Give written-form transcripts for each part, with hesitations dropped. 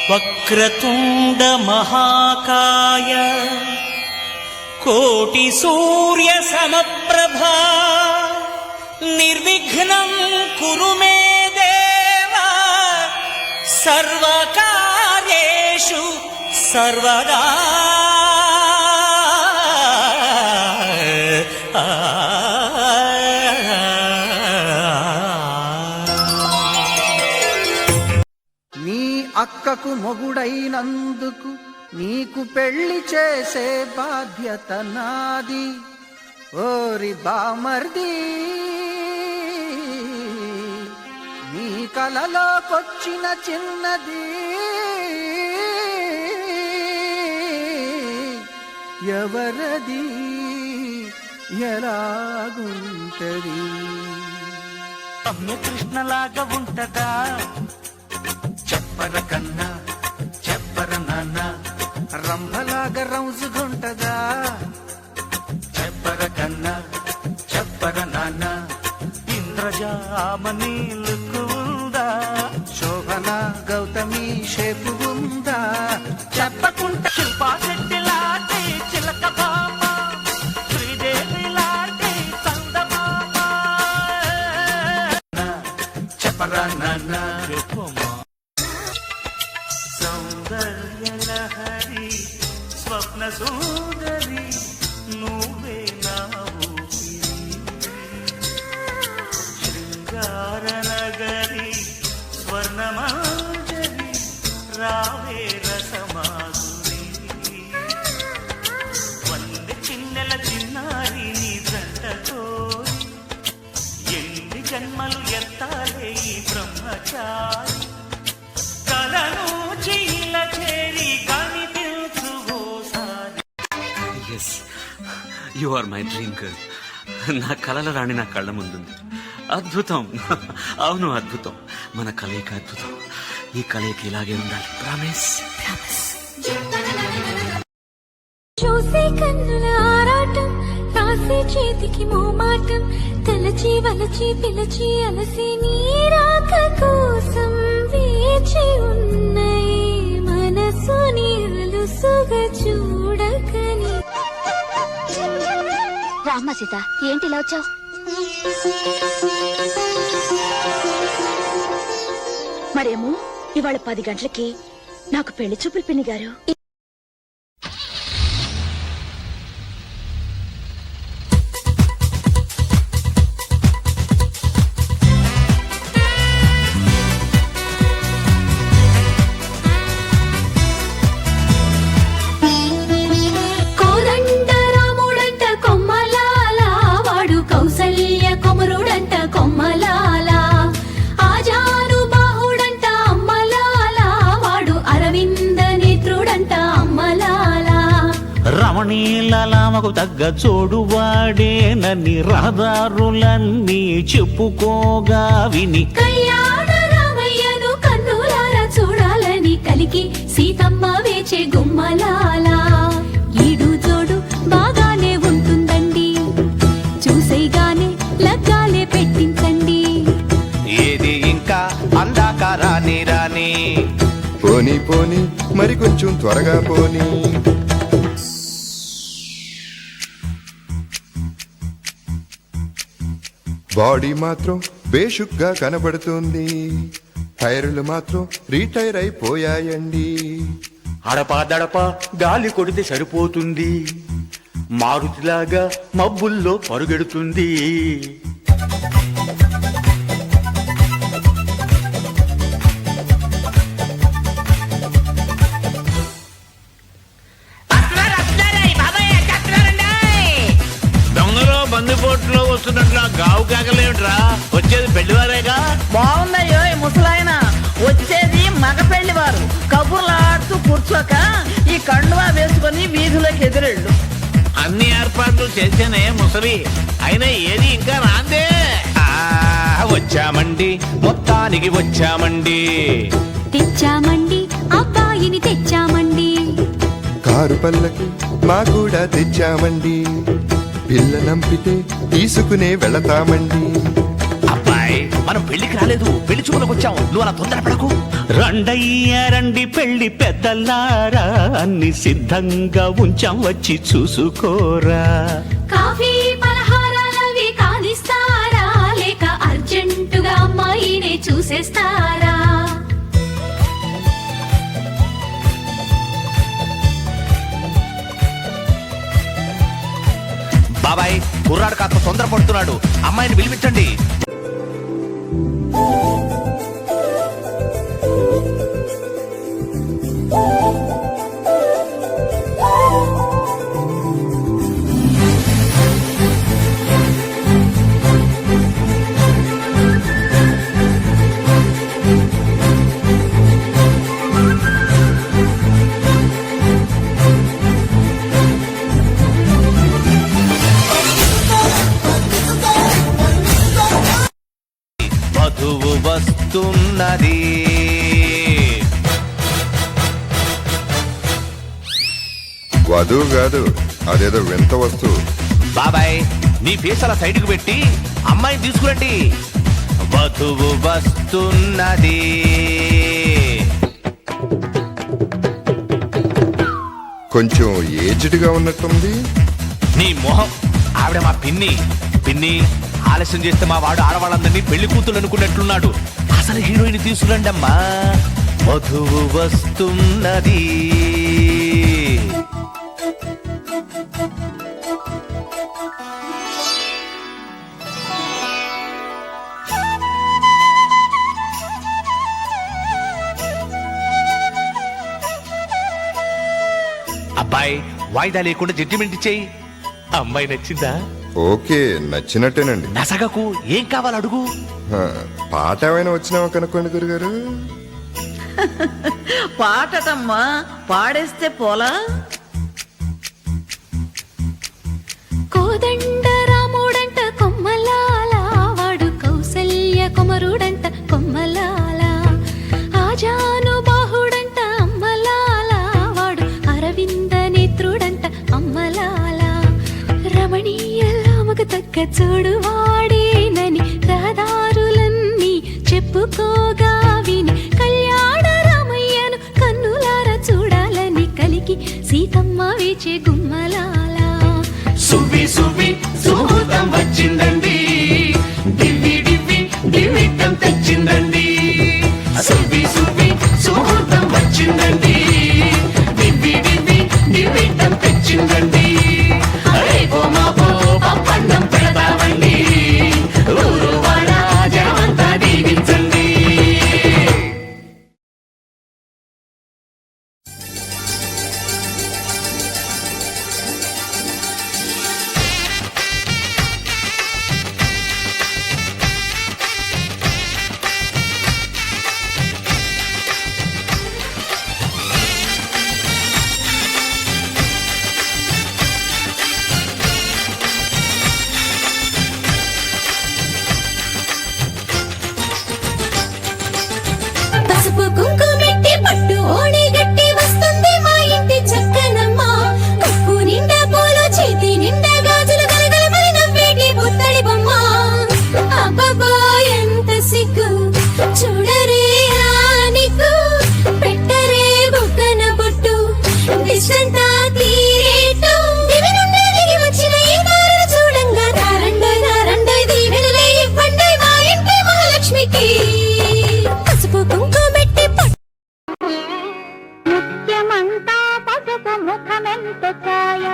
వక్రతుండ మహాకాయ కోటి సూర్య సమప్రభా నిర్విఘ్నం కురు మే దేవ సర్వకార్యేషు సర్వదా. నీ అక్కకు మొగుడైనందుకు నీకు పెళ్లి చేసే బాధ్యత నాది. ఓరి బామర్ది, నీ కలలోకొచ్చిన చిన్నది ఎవరది, ఎలాగుంటది? కృష్ణలాగా ఉంటదా? చెప్పర కన్నా చెప్పర నాన్న, రంభలాగా రౌజుగుంటదా? చెప్పర కన్నా చెప్పర నాన్న, ఇంద్రజామని లుక్కు ఉందా? శోభన గౌతమి షేపు ఉందా? చెప్పకుండా శిల్పా శెట్టి లాంటి చిలక బామ, శ్రీదేవి లాంటి చందమామ. చెప్పరా నాన్న, సౌందర్య లహరి స్వప్న సుందరి నువ్వే నా ఊపిరి. శృంగార నగరి స్వర్ణమాంజరి రావే రసమాధురి. వందె చిన్నెల చిన్నారి నీ జంటతోరి ఎన్ని జన్మలు ఎత్తాలే ఈ బ్రహ్మచారి. కలను చీల చేరి కనిపించుగోసారి. Yes, you are my dream girl. నా కలల రాణి నా కళ్ళ ముందుంది. అద్భుతం, అవును అద్భుతం. మన కలయిక అద్భుతం. ఈ కలయిక ఇలాగే ఉండాలి. ప్రామిస్. చూసే కన్నుల ఆరాటం, రాసే చేతికి మోమాటం, తలచి వలచి పిలచి అలసి నీరాక కోసం వేచి ఉన్నాయి మనసుని అలుసుగా చూడకని. రామ్మ సీత, ఏంటి ఇలా వచ్చావు? మరేమో ఇవాళ 10 గంటలకి నాకు పెళ్లి చూపులు పిన్ని గారు. రమణీలలామకు తగ్గ చోడువాడేనని రహదారులన్నీ చెప్పుకోగా విని, కళ్యాణ రామయ్యను కన్నులారా చూడాలని కలికి సీతమ్మ వేచే గుమ్మలాలా. ఈడు జోడు బాగానే ఉంటుందండి, చూసేగానే లగ్గాలే పెట్టించండి. ఏది ఇంకా అందాక రాని రాని, పోనీ పోనీ మరి కొంచెం త్వరగా పోనీ. బాడీ మాత్రం బేషుగ్గా కనబడుతుంది, టైర్లు మాత్రం రీటైర్ అయిపోయాయండి. అడపాదడపా గాలి కొడితే సరిపోతుంది, మారుతిలాగా మబ్బుల్లో పరుగెడుతుంది. దొంగలో బందిపోట్లో వస్తున్నట్లు గావు కాకలేమిట్రా? వచ్చేది పెళ్లివారేగా. బాగుందయ్యో ఈ ముసలాయన, వచ్చేది మగ పెళ్లివారు. కబుర్లాడుతూ కూర్చోక ఈ కండువా వేసుకొని వీధిలోకి ఎదురెళ్ళు. అన్ని ఏర్పాట్లు చేసేనే ముసలి, అయినా ఏది ఇంకా రాందే. వచ్చామండి, మొత్తానికి వచ్చామండి. తెచ్చామండి, అబ్బాయిని తెచ్చామండి. కారు పల్లకి మా కూడా తెచ్చామండి, పిల్ల నంపితే తీసుకునే వెళతామండి. అబ్బాయి మన మనం పెళ్లికి రాలేదు, పెళ్లి చూపులకు వచ్చాం. నువ్వు అలా తొందరపడకు. రండయ్య రండి పెళ్లి పెద్దలారా, అన్ని సిద్ధంగా ఉంచాం వచ్చి చూసుకోరా. కాఫీ పలహారాలవి కానిస్తారా, లేక అర్జెంటుగా అమ్మాయినే చూసేస్తారా? బాబాయ్, కుర్రాడు కాస్త తొందరపడుతున్నాడు, అమ్మాయిని పిలిపించండి. వధువు వస్తున్నది. వధువు కాదు, అదేదో వింత వస్తువు. బాబాయ్, నీ ఫేస్ అలా సైడ్కి పెట్టి అమ్మాయిని తీసుకురండి. వధువు వస్తున్నది. కొంచెం ఏజ్డ్గా ఉన్నట్టుంది. నీ మొహం, ఆవిడ మా పిన్ని. పిన్ని, ఆలస్యం చేస్తే మా వాడు ఆడవాళ్ళందరినీ పెళ్లి కూతురు అనుకున్నట్లున్నాడు. అసలు హీరోయిన్ తీసుకురండి అమ్మా. వధువు వస్తున్నది. అబ్బాయి, వాయిదా లేకుండా జడ్జిమెంట్ ఇచ్చేయి. అమ్మాయి నచ్చిందా? ఓకే, నచ్చినట్టేనండి. నసగకు, ఏం కావాలి అడుగు. పాట ఏమైనా వచ్చినావా కనుక్కోండి గురుగారు. పాటటమ్మా, పాడేస్తే పోలా. కోదండ రాముడంట కొమ్మలాల, వాడు కౌసల్య కుమరుడంట కొమ్మలాల. ఆజాను బాహుడంట అమ్మలాల, వాడు అరవింద నేత్రుడంట అమ్మలాల. రమణీయలామకు తగ్గ చూడువాడేనని రహదారులన్నీ చెప్పుకోగా విని, కళ్యాణ రామయ్యను కన్నులారా చూడాలని కలిగి సీతమ్మ వేచే గుమ్మలాల. సువ్వి సువ్వి సుముహూర్తం వచ్చిందండి, డివ్వి డివ్వి డివిట్టం తెచ్చిందండి. సువ్వి సువ్వి సుముహూర్తం వచ్చిందండి, డివ్వి డివ్వి డివిట్టం తెచ్చిందండి. రేపో మాపో పప్పన్నం పెడతామండి, ఊరు వాడ జనమంతా దీవించండి. పసుపు కుంకుమెట్టి పట్టు ఓణి గట్టి వస్తుంది మా ఇంటి చక్కనమ్మ. కప్పు నిండా పూలు, చేతి నిండా గాజులు, గలగల మరి నవ్వేటి పుత్తడి బొమ్మ. అబ్బబ్బా ఎంత సిగ్గు, చూడరే ఆనికు, పెట్టరే బొక్కన బొట్టు, దిశంతా తీరేటు. దివి నుండి దిగి వచ్చిన ఈ దారులు చూడంగా నారండోయ్ నారండోయ్ దీవెనలే ఇవ్వండి మా ఇంటి మహాలక్ష్మికి. పసుపు కుంకుమెట్టి ముత్యమంతా పసుపు ముఖమెంత ఛాయ,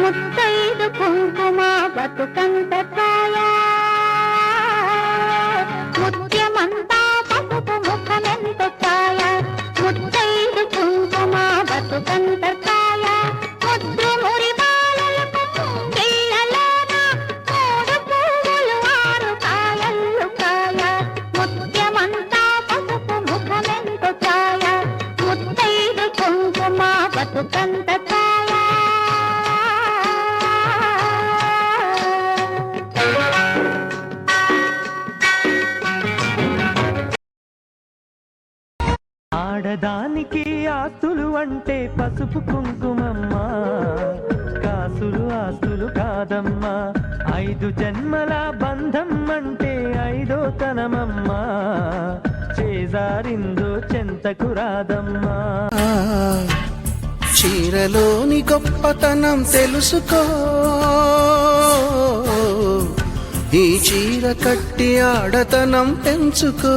ముత్తైదు కుంకుమ బతుకంత ఛాయ. ముత్యమంతా పసుపు ముఖమెంత ఛాయ, ముత్తైదు కుంకుమ బతుకంత ఛాయ. ముద్దు మురి బాలలకు గిళ్ళలోన మూడు పువ్వులు ఆరు కాయలు కాయ. ముత్యమంతా పసుపు ముఖమెంత ఛాయ, ముత్తైదు కుంకుమ బతుకంత ఛాయ. ఆడదానికి ఆస్తులు అంటే పసుపు కుంకుమమ్మ, కాసులు ఆస్తులు కాదమ్మా. 5 జన్మల బంధం అంటే 5వ తనమమ్మా, చేజారిందో చెంతకు రాదమ్మా. చీరలోని గొప్పతనం తెలుసుకో, ఈ చీర కట్టి ఆడతనం పెంచుకో.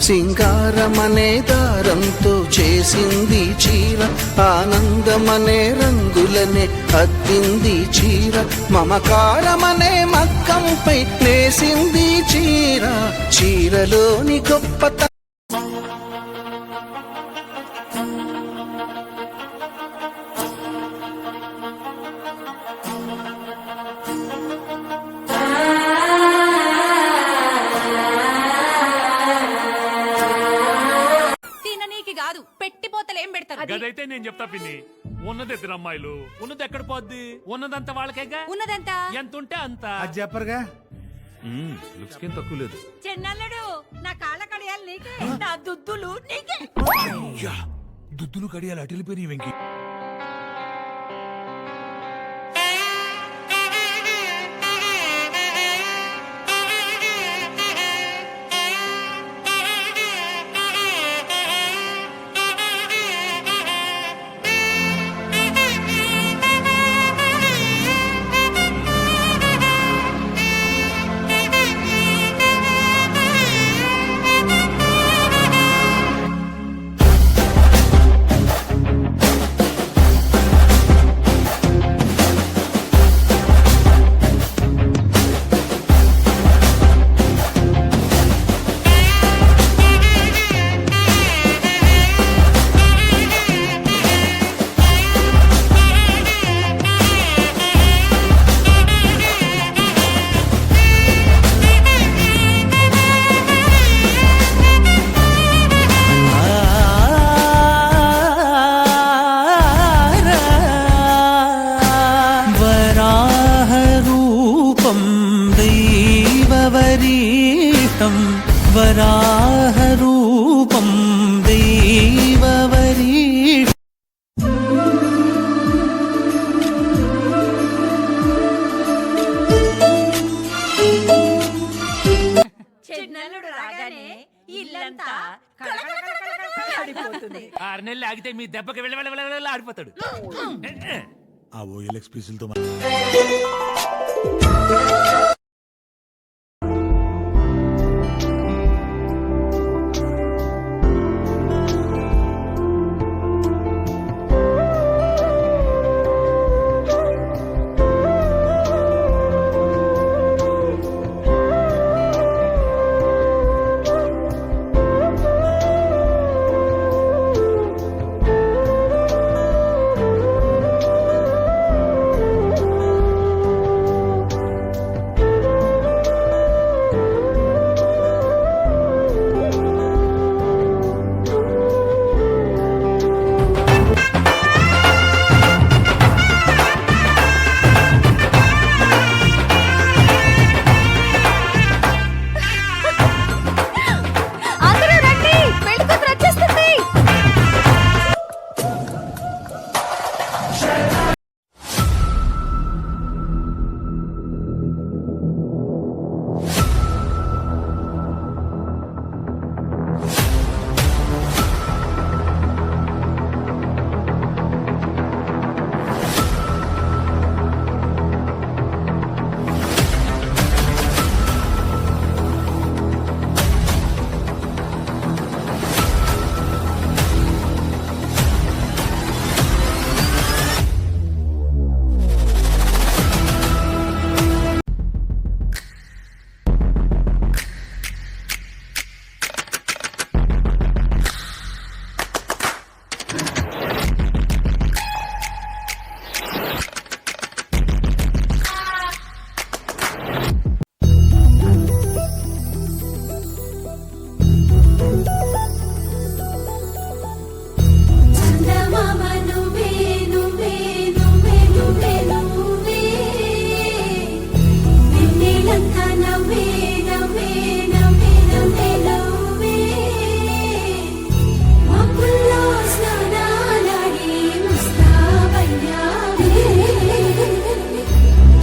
సింగారమనే దారంతో చేసింది చీర, ఆనందమనే రంగులనే అద్దింది చీర, మమకారమనే మగ్గంపై నేసింది చీర. చీరలోని గొప్పతనం పెట్టిపోతలేం పెడతారు. గదైతే నేను చెప్తా పిన్ని, ఉన్నది 2 అమ్మాయిలు, ఉన్నది ఎక్కడ పోద్ది? ఉన్నదంతా వాళ్ళకేగా. ఉన్నదంతా ఎంత ఉంటే అంత. అది చెప్పరుగా. లుక్స్ కి తక్కువ లేదు. చెన్నల్లుడు, నా కాళ్ళ కడియాలు నీకే, నా దుద్దులు నీకే. దుద్దులు కడియాలు అటెళ్ళిపోయి వెంకి. వరాహరూపం దైవవరీష్టం. చెన్నల్లుడు రాగానే ఇల్లంతా ఆడిపోతుంది. 6 నెలలు ఆగితే మీ దెబ్బకి వెళ్ళ ఆడిపోతాడు. ఆ ఓఎల్ఎక్స్ పీసులతో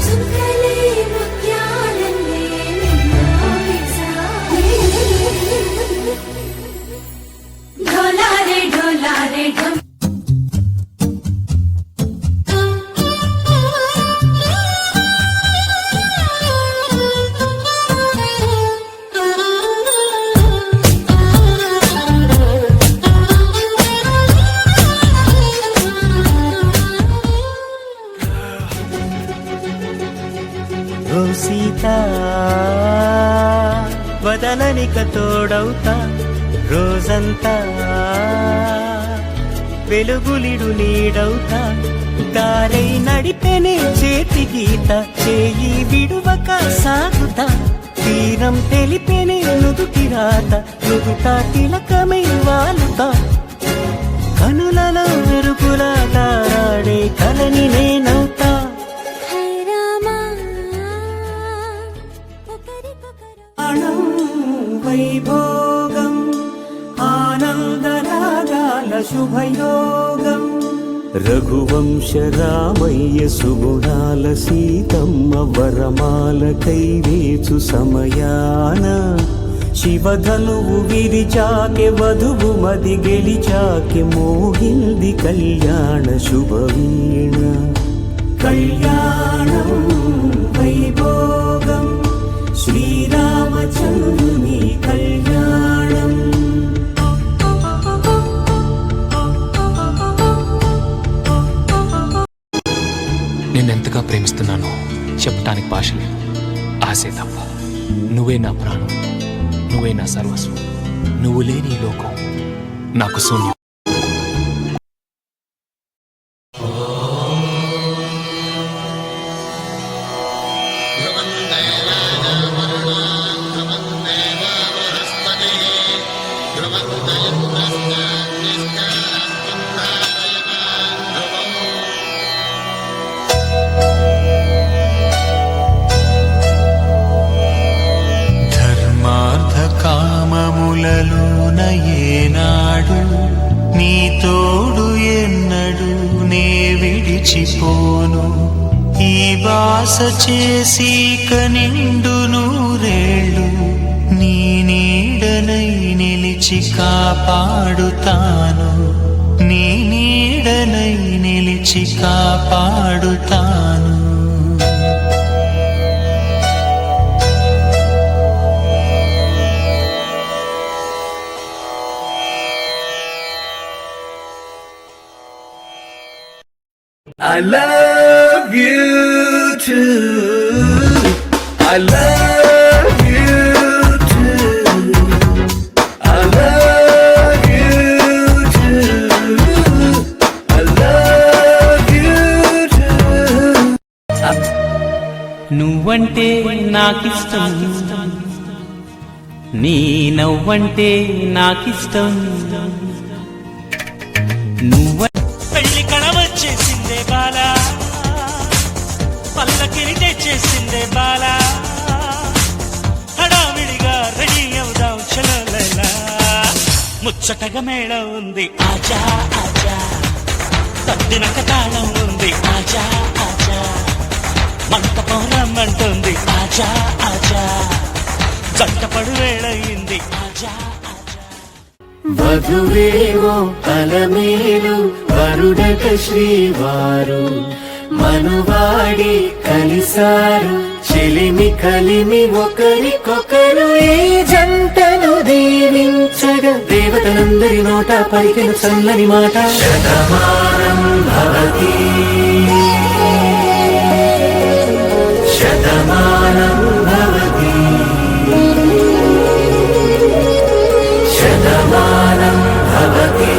సుందలి నాకిక తోడవుతా రోజంతా వెలుగులిడు నీడవుతా దారై నడిపెనే చేతి గీత చేయి విడువక సాగుతా తీరం తెలిపెనే నుదుటి రాత నుదుట తిలకమై వాలుతా కనులలో మెరుపుల తారాడే కలని నేనవుతా వైభోగం ఆనందరాగాల శుభయోగం రఘువంశ రామయ్య సుగుణాల సీతమ్మ వరమాల కైవేచు సమయాన శివధనువు విరిచాకె వధువు మది గెలిచాకె మోగింది కళ్యాణ శుభవీణ కళ్యాణం వైభోగం శ్రీరామచంద్రుని కళ్యాణం నిన్నెంతగా ప్రేమిస్తున్నానో చెప్పటానికి భాష లేదు. ఆశే తప్ప. నువ్వే నా ప్రాణం, నువ్వే నా సర్వస్వం. నువ్వు లేని ఈ లోకం నాకు శూన్యం. కామములలోన ఏనాడు నీ తోడు ఎన్నడు నే విడిచిపోను ఈ బాస చేసి కనిండు నూరేళ్ళు నీ నీడనై నిలిచి కాపాడుతాను నీ నీడనై నిలిచి కాపాడుతాను I love you too. I love you too. I love you too. I love you too. నువ్వంటే నాకిష్టం, నీ నవ్వంటే నాకిష్టం. నువ్వ పెళ్లి కళవచ్చేసిందే బాలా, పల్లకిని తెచ్చేసిందే బాలా, హడావిడిగా రెడీ అవుదాం చలోలైలా. ముచ్చటగా మేళ ఉంది ఆజా ఆజా, తద్దినక తాళం ఉంది ఆజా ఆజా, మంటపం రమ్మంటుంది ఆజా ఆజా, జంటపడు వేళయింది ఆజా ఆజా. వధువేవో అలమేలు వరుడట శ్రీవారు మనువాడి కలిసారు చెలిమి కలిమి ఒకరికొకరు ఈ జంటను దీవించగా దేవతలందరి నోట పలికిన చల్లని మాట శతమానం భవతి శతమానం భవతి శతమానం భవతి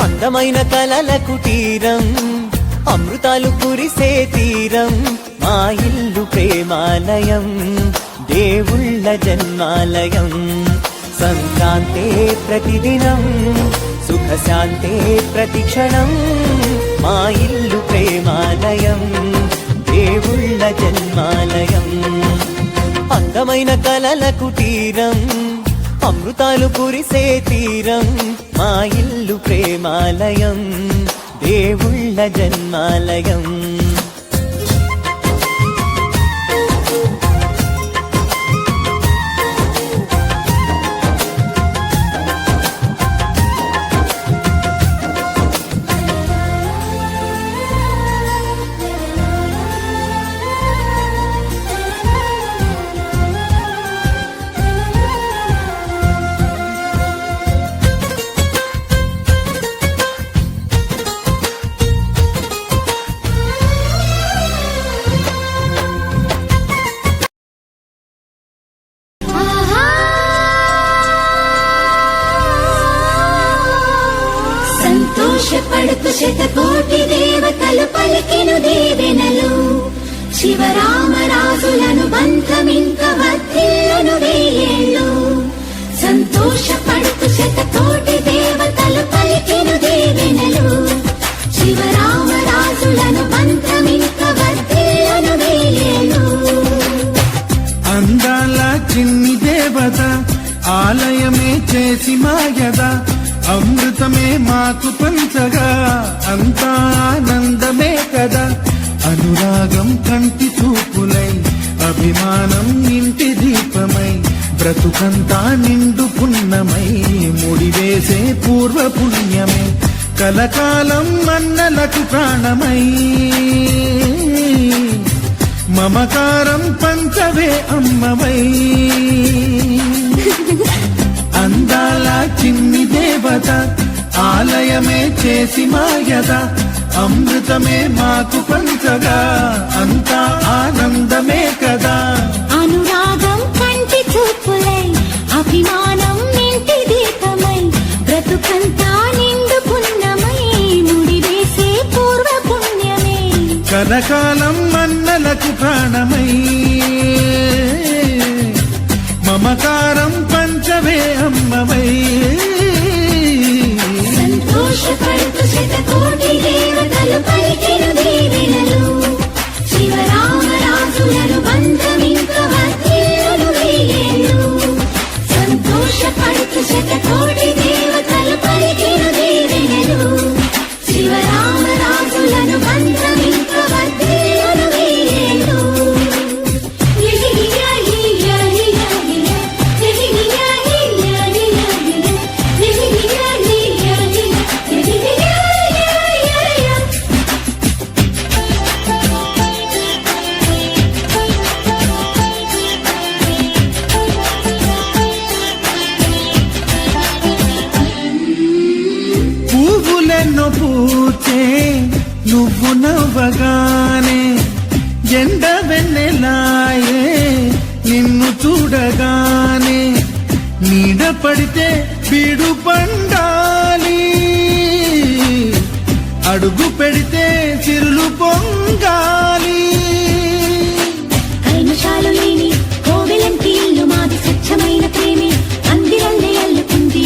అందమైన కలల కుటీరం, అమృతాలు కురిసే తీరం, మా ఇల్లు ప్రేమాలయం, దేవుళ్ళ జన్మాలయం. సంక్రాంతే ప్రతిదినం, సుఖశాంతే ప్రతిక్షణం, మా ఇల్లు ప్రేమాలయం, దేవుళ్ళ జన్మాలయం. అందమైన కలల కుటీరం, అమృతాలు కురిసే తీరం, మా ఇల్లు ప్రేమాలయం, దేవుళ్ళ జన్మాలయం. బంధమింక వర్ధిల్లును వెయ్యేళ్ళు సంతోషపడుతూ శతకోటి దేవతలు పలికిను దీవెనలు శివరామరాజులను బంధమింక వర్ధిల్లును వెయ్యేళ్ళు అందాల చిన్ని దేవత ఆలయమే చేసి మాయద అమృతమే మాకు పంచగా అంతా ఆనందమే కదా అనురాగం కంటి చూపులై అభిమానం ఇంటి దీపమై బ్రతుకంతా నిండు పుణ్యమై ముడివేసే పూర్వ పుణ్యమే కలకాలం అన్నలకు ప్రాణమై మమకారం పంచవే అమ్మవై అందాల చిన్ని దేవత ఆలయమే చేసి మాయద అమృతమే మాకు పంచగా అంతా ఆనందమే కదా అనురాగం కంటి చూపులై అభిమానం ఇంటి దీపమై బ్రతుకంతా నిండు పుణ్యమై ముడివేసే పూర్వ పుణ్యమే కలకాలం అన్నలకు ప్రాణమై మమకారం పంచవే అమ్మవై సంతోషపడుతూ శతకోటి దేవతలు పలికిను దీవెనలు శివరామరాజులను బంధమింక వర్ధిల్లును వెయ్యేళ్ళు సంతోషపడుతూ శతకోటి దేవతలు పలికిను దీవెనలు శివరామరాజులను బంధమింక వర్ధిల్లును వెయ్యేళ్ళు పువ్వులెన్నో పూచే నువ్వు నవ్వగానే ఎండ వెన్నెలాయే నిన్ను చూడగానే నీడ పడితే బీడు పండాలి అడుగు పెడితే చిరులు పొంగాలి కల్మషాలు లేని కోవెలంటి ఇల్లు మాది స్వచ్ఛమైన ప్రేమి అందిరల్లే అల్లుకుంది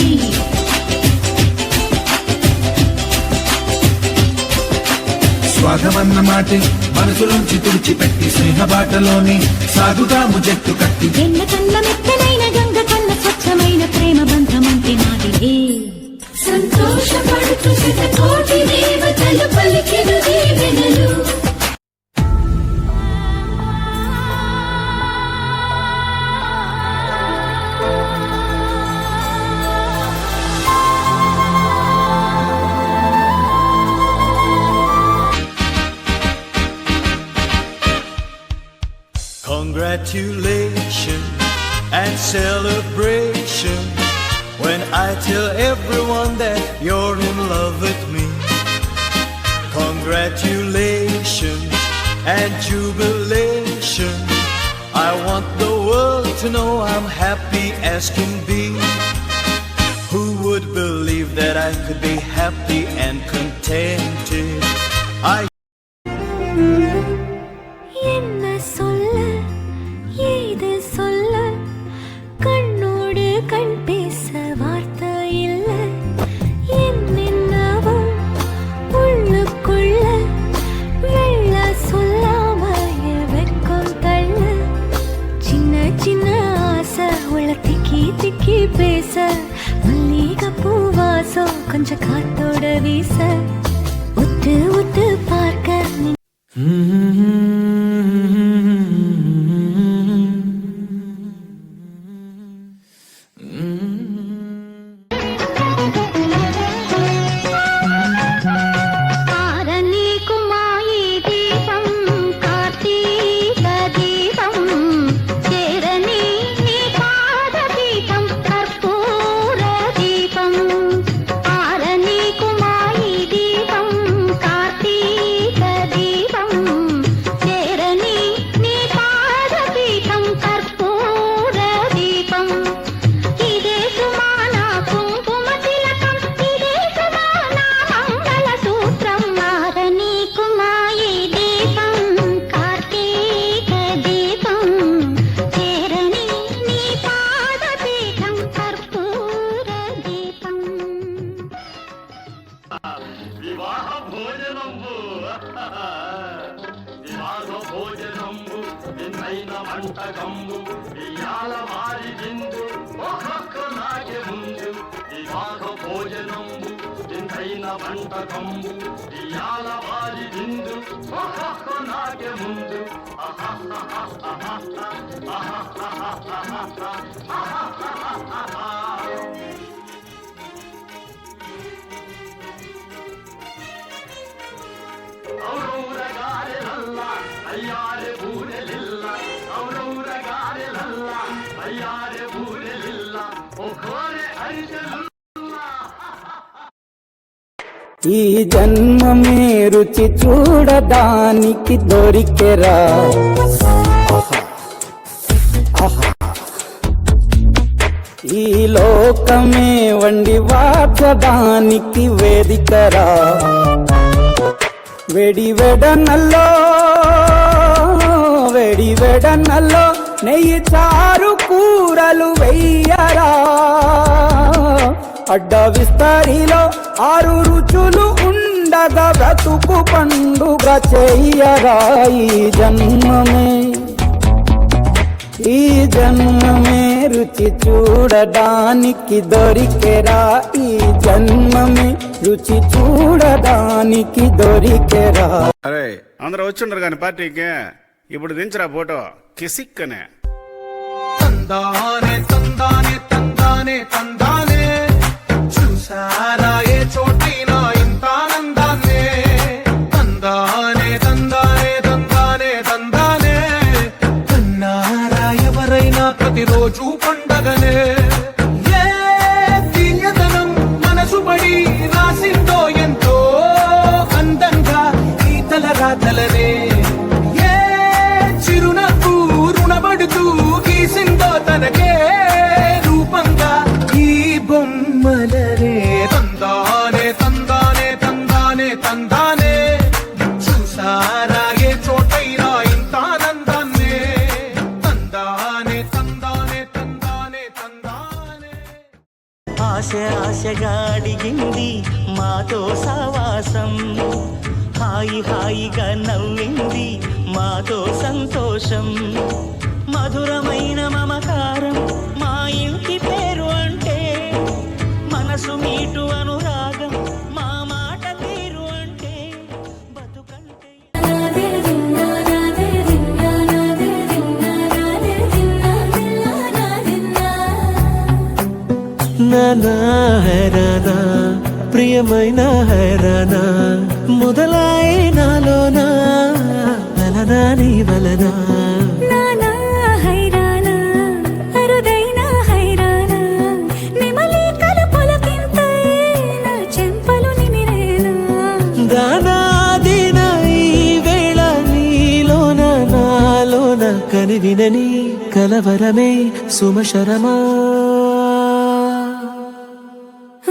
స్వాగమన్న మాటే మనసులోంచి తుడిచిపెట్టి స్నేహబాటలోని సాగుదాము జట్టు కట్టి వెన్న కన్న మెత్తనైన గంగ కన్న స్వచ్ఛమైన ప్రేమ బంధమంటే మాది సంతోషపడుతూ శతకోటి దేవతలు పలికిను దీవెనలు Congratulations and celebration when I tell everyone that you're in love with me. Congratulations and jubilation. I want the world to know I'm happy as can be. Who would believe that I could be happy and contented? என்ன சொல்ல ஏது சொல்ல கண்ணோடு கண் பேச வார்த்தை இல்ல என்னென்னவோ உள்ளுக்குள்ள வெள்ள சொல்லாம வெக்கம் தள்ள சின்ன சின்ன ஆசை உள்ள திக்கி திக்கி பேச மல்லிகைப்பூ வாசம் கொஞ்சம் காத்தோட வீச உத்து உத்து பார்க்க దీపం ఇంతైన మంటగంబు ఇయాల వారి విందు ఒక్కొక్క నాగే ముందు వివాహ భోజనంబు ఇంతైన మంటగంబు ఇయాల వారి విందు ఒక్కొక్క నాగే ముందు ఔరౌరగారెలల్ల అయ్యారె బూరెలిల్ల ఔరౌరగారెలల్ల అయ్యారె బూరెలిల్ల ఒక్కోరె అరిసెలు ఈ జన్మమే రుచి చూడడానికి దొరికెరా ఈ లోకమే వండి వాచడానికి వేదికరా వెడి వెడనల్లో నెయ్యి చారు కూరలు వెయ్యరా అడ్డ విస్తరిలో 6 రుచులు ఉండగా బ్రతుకు పండుగ చెయ్యరా ఈ జన్మమే రుచి చూడడానికి దొరికెరా ఈ జన్మమే రుచి చూడడానికి దొరికెరా. అరే అందరూ వచ్చుండరు కానీ పార్టీకి ఇప్పుడు దించరా ఫోటో కిసిక్కనే. తందానే తందానే తందానే తందానే చూసారా ఏ చోటైనా ఇంత ఆనందాన్నే తందానే తందానే తందానే తందానే కన్నారా ఎవరైనా ప్రతిరోజు పండగనే ఏ తీయదనం మనసు పడి రాసిందో ఎంతో అందంగా ఈ తల రాతలనే ఏ చిరునవ్వు రుణపడుతూ గీసిందో తనకే రూపంగా ఈ బొమ్మలనే తందానే తందానే తందానే తందానే చూసారా ఏ చోటైనా ఇంత ఆనందాన్నే తందానే తందానే తందానే తందానే. ఆశగా అడిగింది మాతో సావాసం హాయిగా నవ్వింది మాతో సంతోషం మధురమైన మమకారం మా ఇంటి పేరు అంటే మనసు మీటు అనురాగం మా మాట తీరు అంటే బతుకంటే నానా హైరానా ప్రియమైన హైరానా మొదలాయి నాలోనా వలనా నీ వలనా కనివినని కలవరమే సుమశరమా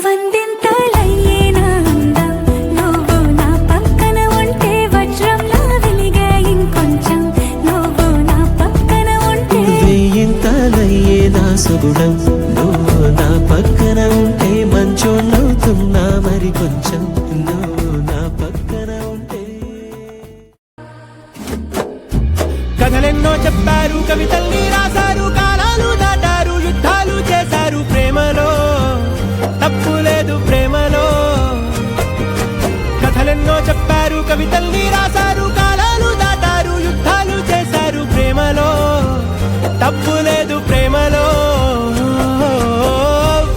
వందింతలయ్యేనా అందం నువ్వు నా పక్కన ఉంటే వజ్రంలా వెలిగే ఇంకొంచెం నువ్వు నా పక్కన ఉంటే వెయ్యింతలయ్యే నా సుగుణం నువ్వు నా పక్కన ఉంటే మంచోళ్ళవుతున్నా మరి కొంచెం నువ్వు నా పక్కన ఉంటే. కథలెన్నో చెప్పారు కవితల్ని రాశారు కాలాలు దాటారు యుద్ధాలు చేశారు ప్రేమలో తప్పు లేదు ప్రేమలో. కథలెన్నో చెప్పారు కవితల్ని రాశారు కాలాలు దాటారు యుద్ధాలు చేశారు ప్రేమలో తప్పు లేదు ప్రేమలో.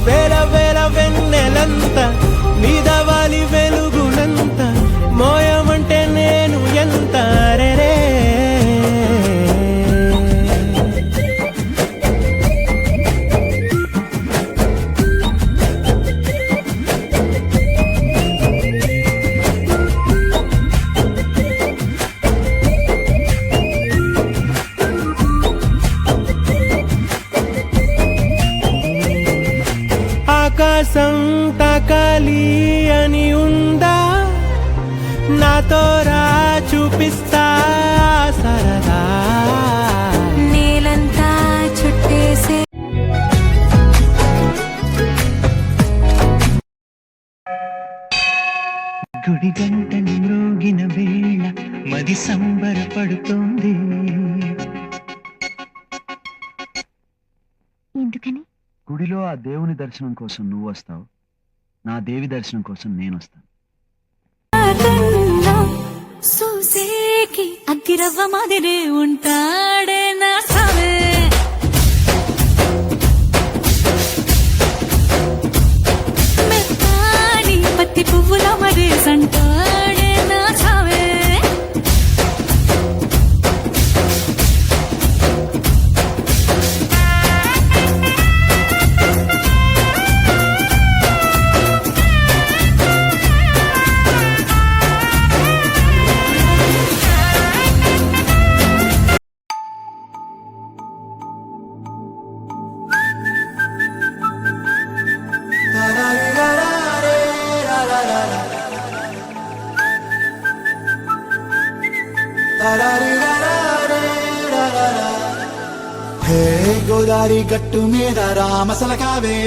వేల వేల వెన్నెలంత మీద వాలి వెలుగునంత మోయమంటే నేను ఎంత రే ఆకాశం తాకాలి అని ఉందా నాతో రా చూపిస్తా సరదా నేలంతా చుట్టేసే గుడి గంటని మ్రోగిన వేళ మది సంబరపడుతోంది గుడిలో ఆ దేవుని దర్శనం కోసం నువ్వు వస్తావు, నా దేవి దర్శనం కోసం నేను వస్తాను. సూసేకి అగ్గిరవ్వ మాదిరే ఉంటాడే నా సావే, మెత్తాని పత్తి పువ్వుల మరే సంటాడే నా సావే. హే గోదారి గట్టు మీద రామసలకావే,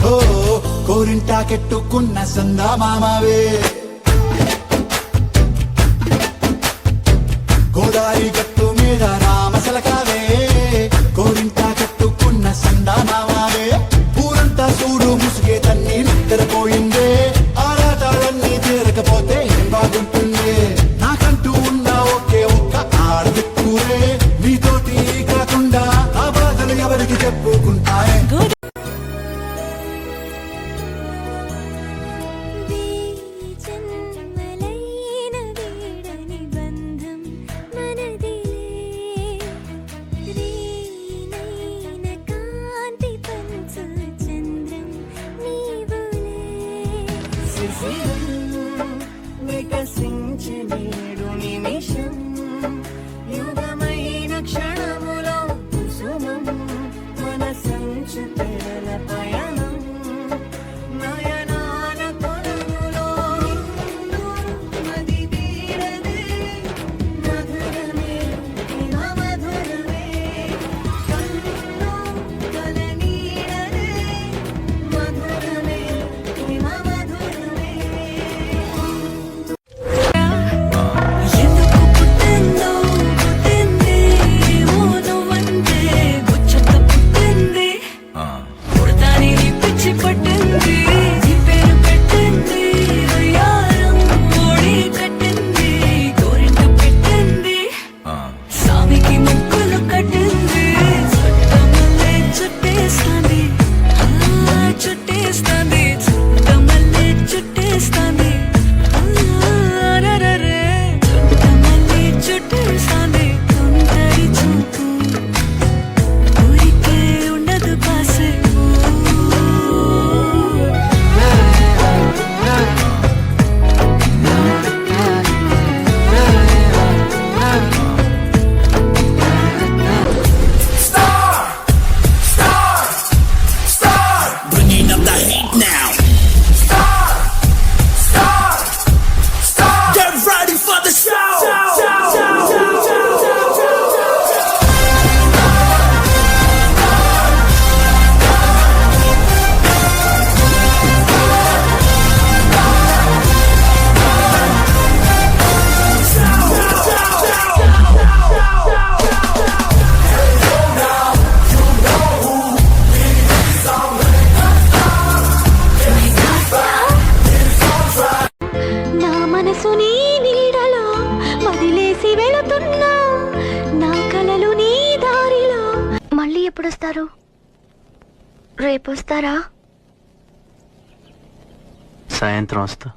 ఓ కోరింటా కెట్టుకున్న సందా మామావే. గోదారి గట్టు మీద రామసలకావే, కోరింటా కట్టుకున్న సందా మామావే. ఊరంతా చూడు ముసుగే తన్ని నిద్రపోయిందే, ఆరాటాలన్నీ తీరకపోతే ఏం బాగుంటుంది. నాకంటూ ఉన్న ఒకే ఒక్క ఆడదిక్కురే, మీతోటి కాకుండా ఆ బాధలు ఎవరికి చెప్పుకుంటాయే. వికసించినేడు నిమిషం, యుగమైన క్షణములో కుసుమం, మన సంచు తెరల పయనం, నయనాల కొలనులో మది తీరదే, మధురమే హిమ మధురమే, కన్ను కల నీడదే, మధురమే హిమ మధురమే. ఎందుకు పుట్టిందో పుట్టింది, నువ్వంటే గుచ్చత పుట్టింది, పుడతాని పిచ్చి పట్టింది, ఈ పేరు పెట్టింది, వయ్యారం ఓడి కట్టింది, గోరింట పెట్టింది, స్వామికి ముక్కులు కట్టింది, చుట్టమల్లే చుట్టేస్తాంది, చుట్టేస్తాంది, చుట్టమల్లే చుట్టేస్తాంది, చుట్టమల్లే చుట్టేస్తాంది. తొందరి చూపు ఊరికే ఉండదు కాసేపు. Bringing up the heat now. Get ready for the show. నా మనసు నీ నీడలో వదిలేసి వెళుతున్నా, నా కలలు నీ దారిలో. మళ్ళీ ఎప్పుడొస్తారు? రేపొస్తారా? సాయంత్రం వస్తా.